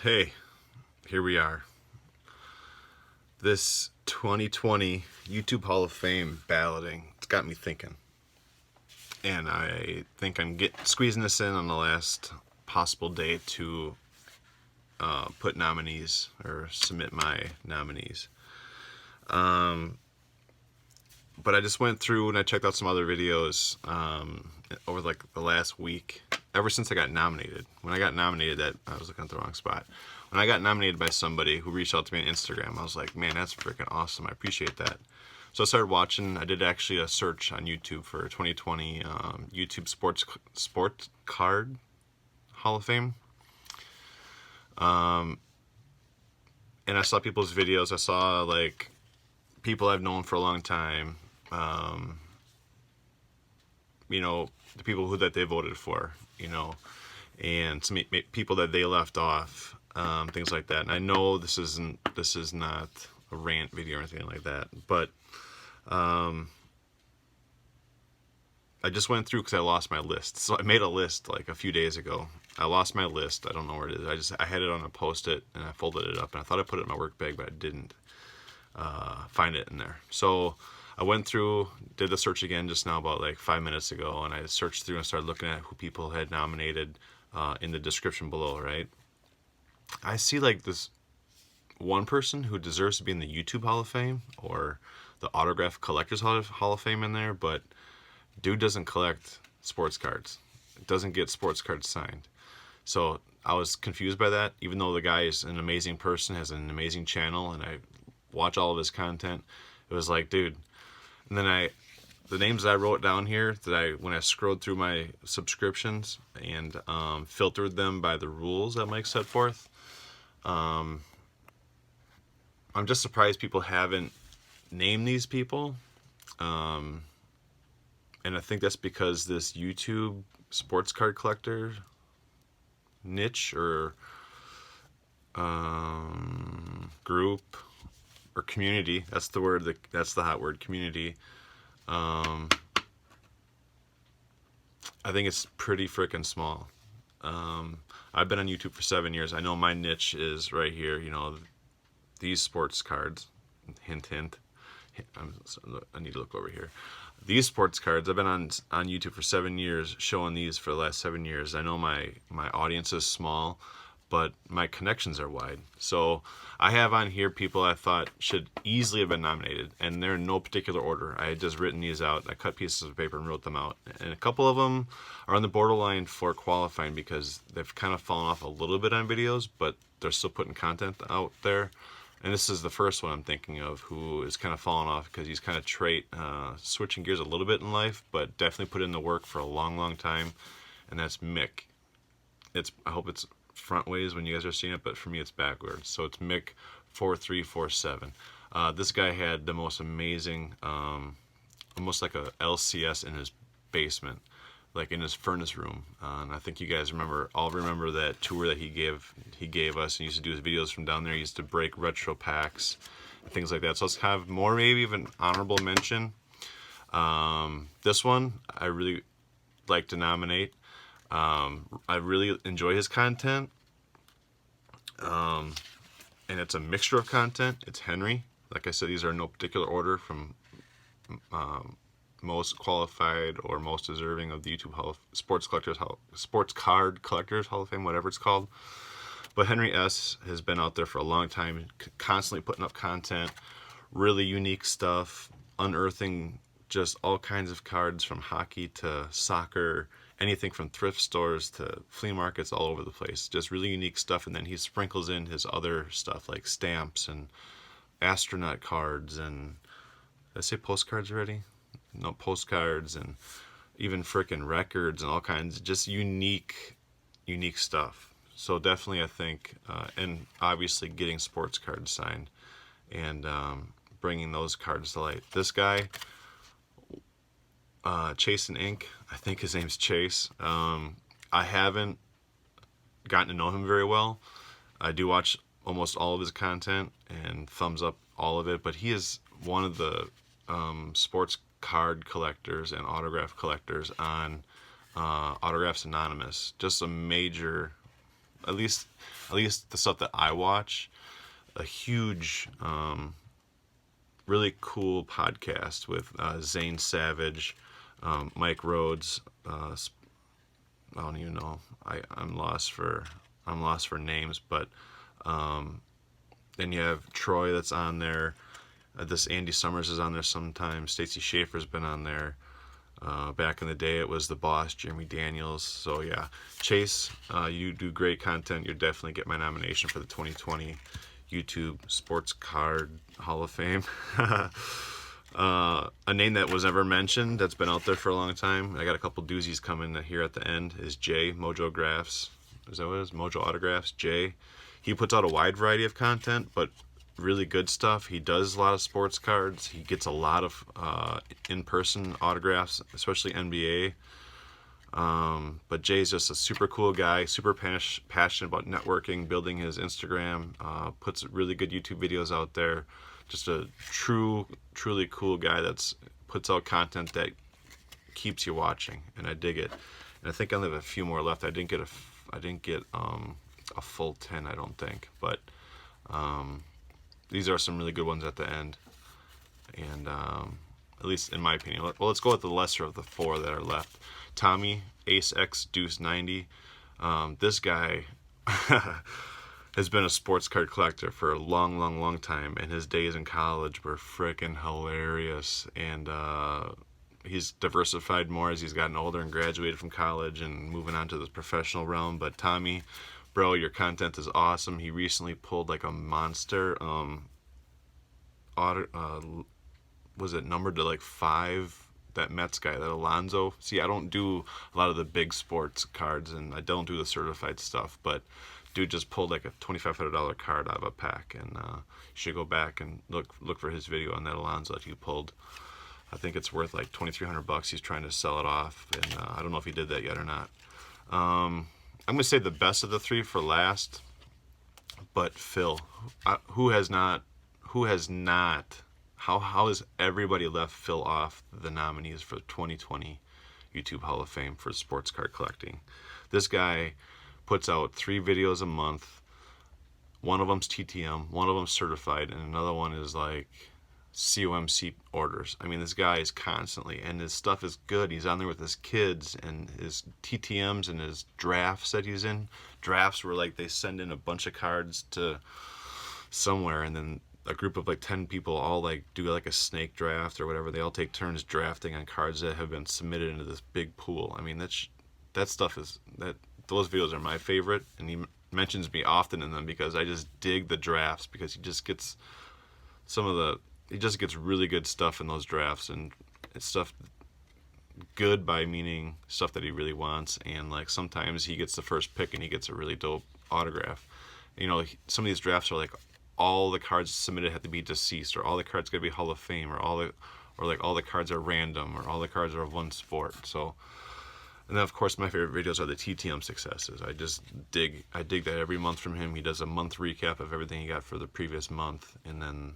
Hey, here we are. This 2020 YouTube Hall of Fame balloting, it's got me thinking. And I think I'm squeezing this in on the last possible day to put nominees or submit my nominees. But I just went through and I checked out some other videos over like the last week, ever since I got nominated. When I got nominated, that I was looking at the wrong spot. When I got nominated by somebody who reached out to me on Instagram, I was like, man, that's freaking awesome. I appreciate that. So I started watching. I did actually a search on YouTube for 2020 YouTube Sports Card Hall of Fame. And I saw people's videos. I saw like people I've known for a long time. You know, the people that they voted for, you know, and some people that they left off, things like that. And I know this is not a rant video or anything like that, but I just went through because I lost my list. So I made a list like a few days ago. I lost my list. I don't know where it is. I had it on a Post-it and I folded it up, and I thought I put it in my work bag, but I didn't find it in there. So I went through, did the search again just now about like 5 minutes ago, and I searched through and started looking at who people had nominated in the description below, right? I see like this one person who deserves to be in the YouTube Hall of Fame or the Autograph Collectors Hall of Fame in there, but dude doesn't collect sports cards. Doesn't get sports cards signed. So I was confused by that, even though the guy is an amazing person, has an amazing channel, and I watch all of his content. It was like, dude. And then the names that I wrote down here, when I scrolled through my subscriptions and filtered them by the rules that Mike set forth, I'm just surprised people haven't named these people. And I think that's because this YouTube sports card collector niche or group or community, that's the word, that's the hot word, community. I think it's pretty freaking small. I've been on YouTube for 7 years. I know my niche is right here, you know, these sports cards. Hint, hint. I need to look over here. These sports cards, I've been on YouTube for 7 years, showing these for the last 7 years. I know my audience is small, but my connections are wide. So I have on here people I thought should easily have been nominated, and they're in no particular order. I had just written these out. I cut pieces of paper and wrote them out. And a couple of them are on the borderline for qualifying because they've kind of fallen off a little bit on videos, but they're still putting content out there. And this is the first one I'm thinking of who is kind of falling off because he's kind of switching gears a little bit in life, but definitely put in the work for a long, long time. And that's Mick. I hope it's front ways when you guys are seeing it, but for me it's backwards. So it's Mick 4347. This guy had the most amazing, almost like a LCS in his basement, like in his furnace room. And I think you guys all remember that tour that he gave us, and used to do his videos from down there. He used to break retro packs and things like that. So let's have more maybe of an honorable mention. This one I really like to nominate. I really enjoy his content, and it's a mixture of content. It's Henry. Like I said, these are in no particular order from most qualified or most deserving of the YouTube Sports Card Collectors Hall of Fame, whatever it's called. But Henry S. has been out there for a long time, constantly putting up content, really unique stuff, unearthing just all kinds of cards from hockey to soccer, anything from thrift stores to flea markets, all over the place. Just really unique stuff. And then he sprinkles in his other stuff like stamps and astronaut cards and, did I say postcards already? No, postcards and even frickin' records and all kinds of just unique stuff. So definitely I think, and obviously getting sports cards signed and bringing those cards to light. This guy, Chase and Ink, I think his name's Chase. I haven't gotten to know him very well. I do watch almost all of his content and thumbs up all of it, but he is one of the sports card collectors and autograph collectors on Autographs Anonymous. Just a major at least the stuff that I watch, a huge, really cool podcast with Zane Savage, Mike Rhodes. I don't even know. I'm lost for names, but then you have Troy that's on there. This Andy Summers is on there sometimes. Stacey Schaefer's been on there. Back in the day, it was the boss, Jeremy Daniels. So yeah, Chase, you do great content. You'll definitely get my nomination for the 2020 YouTube Sports Card Hall of Fame. A name that was never mentioned that's been out there for a long time. I got a couple doozies coming here at the end. Is Jay Mojographs? Is that what it is? MOJOAUTOGRAPHS. Jay. He puts out a wide variety of content, but really good stuff. He does a lot of sports cards. He gets a lot of in-person autographs, especially NBA. But Jay's just a super cool guy, super passionate about networking, building his Instagram, puts really good YouTube videos out there. Just a truly cool guy that's puts out content that keeps you watching, and I dig it. And I think I only have a few more left. I didn't get a full 10, I don't think, but these are some really good ones at the end, and at least in my opinion. Well, let's go with the lesser of the 4 that are left. Tommy, Ace X Deuce 90. This guy has been a sports card collector for a long time, and his days in college were freaking hilarious. And he's diversified more as he's gotten older and graduated from college and moving on to the professional realm. But Tommy, bro, your content is awesome. He recently pulled like a monster was it numbered to like 5, that Mets guy, that Alonso. See, I don't do a lot of the big sports cards, and I don't do the certified stuff, but dude just pulled like a $2,500 card out of a pack, and you should go back and look for his video on that Alonso that he pulled. I think it's worth like $2,300. He's trying to sell it off, and I don't know if he did that yet or not. I'm gonna say the best of the 3 for last, but Phil, who has not? How has everybody left Phil off the nominees for 2020 YouTube Hall of Fame for sports card collecting? This guy puts out 3 videos a month. One of them's TTM, one of them's certified, and another one is like COMC orders. I mean, this guy is constantly, and his stuff is good. He's on there with his kids and his TTMs and his drafts that he's in. Drafts where like they send in a bunch of cards to somewhere, and then a group of like 10 people all like do like a snake draft or whatever. They all take turns drafting on cards that have been submitted into this big pool. I mean, that stuff is those videos are my favorite, and he mentions me often in them because I just dig the drafts, because he just gets really good stuff in those drafts, and it's stuff good by meaning stuff that he really wants, and like sometimes he gets the first pick and he gets a really dope autograph. You know, some of these drafts are like all the cards submitted have to be deceased, or all the cards gotta be Hall of Fame, or all the cards are random, or all the cards are of one sport. So, and then of course my favorite videos are the TTM successes. I dig that every month from him. He does a month recap of everything he got for the previous month, and then,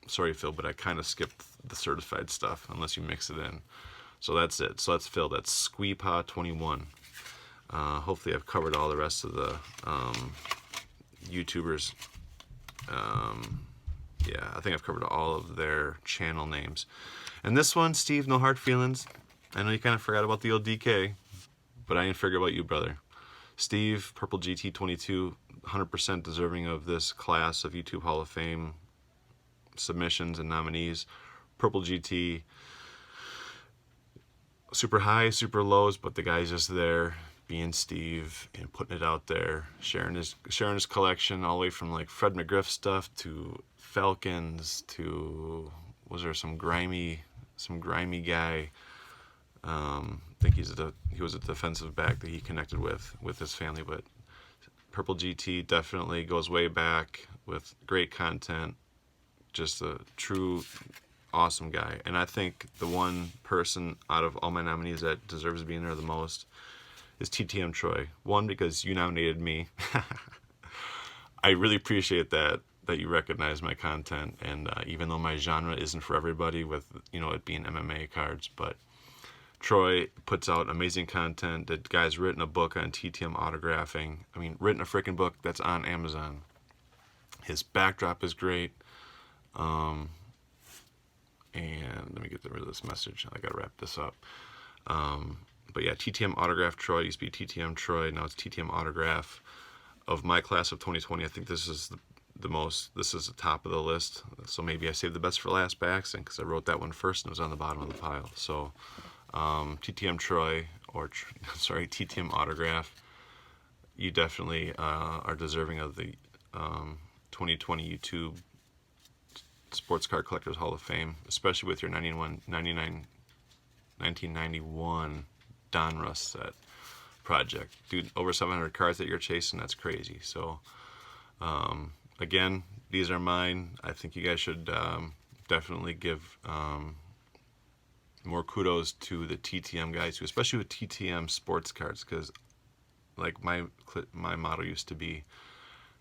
sorry Phil, but I kind of skipped the certified stuff unless you mix it in. So that's it. So that's Phil. That's Squeepaw21. Hopefully I've covered all the rest of the YouTubers. Yeah, I think I've covered all of their channel names. And this one, Steve, no hard feelings. I know you kind of forgot about the old DK, but I didn't forget about you, brother. Steve, Purple GT22, 100% deserving of this class of YouTube Hall of Fame submissions and nominees. Purple GT, super high, super lows, but the guy's just there, being Steve and putting it out there, sharing his collection, all the way from like Fred McGriff stuff to Falcons to, was there some grimy guy? I think he was a defensive back that he connected with his family. But Purple GT definitely goes way back with great content, just a true awesome guy. And I think the one person out of all my nominees that deserves to be in there the most is TTM Troy. One, because you nominated me. I really appreciate that you recognize my content, and even though my genre isn't for everybody, with it being MMA cards, but Troy puts out amazing content. The guy's written a book on TTM autographing. I mean, written a freaking book that's on Amazon. His backdrop is great. And let me get rid of this message. I gotta wrap this up. But yeah, TTM Autograph Troy. It used to be TTM Troy. Now it's TTM Autograph. Of my class of 2020, I think this is this is the top of the list. So maybe I saved the best for last by accident because I wrote that one first and it was on the bottom of the pile. So TTM Troy, or sorry, TTM Autograph, you definitely are deserving of the 2020 YouTube Sports Card Collectors Hall of Fame, especially with your 1991 Donruss set project. Dude, over 700 cards that you're chasing, that's crazy. So again, these are mine. I think you guys should definitely give more kudos to the TTM guys too, especially with TTM sports cards, because like my motto used to be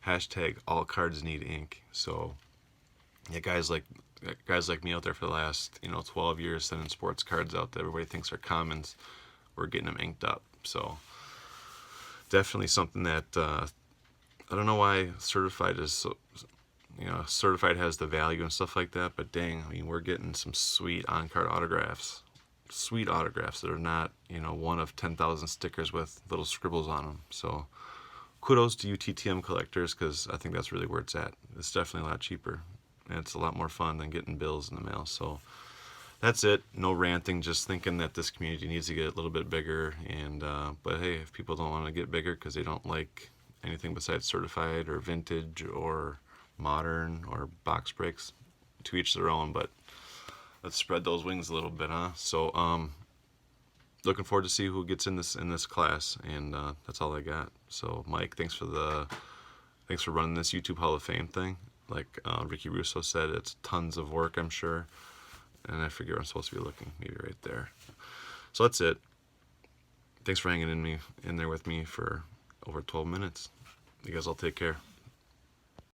hashtag all cards need ink. So yeah, guys like me out there for the last 12 years sending sports cards out that everybody thinks are commons, we're getting them inked up. So definitely something that I don't know why certified is so, certified has the value and stuff like that, but dang, I mean, we're getting some sweet on-card autographs, sweet autographs that are not one of 10,000 stickers with little scribbles on them. So kudos to you TTM collectors, because I think that's really where it's at. It's definitely a lot cheaper and it's a lot more fun than getting bills in the mail. So that's it. No ranting, just thinking that this community needs to get a little bit bigger. And but hey, if people don't want to get bigger because they don't like anything besides certified or vintage or modern or box breaks, to each their own. But let's spread those wings a little bit, huh? So looking forward to see who gets in this class. And that's all I got. So Mike, thanks for running this YouTube Hall of Fame thing. Like Ricky Russo said, it's tons of work, I'm sure. And I figure I'm supposed to be looking maybe right there. So that's it. Thanks for hanging in there with me for over 12 minutes. You guys all take care.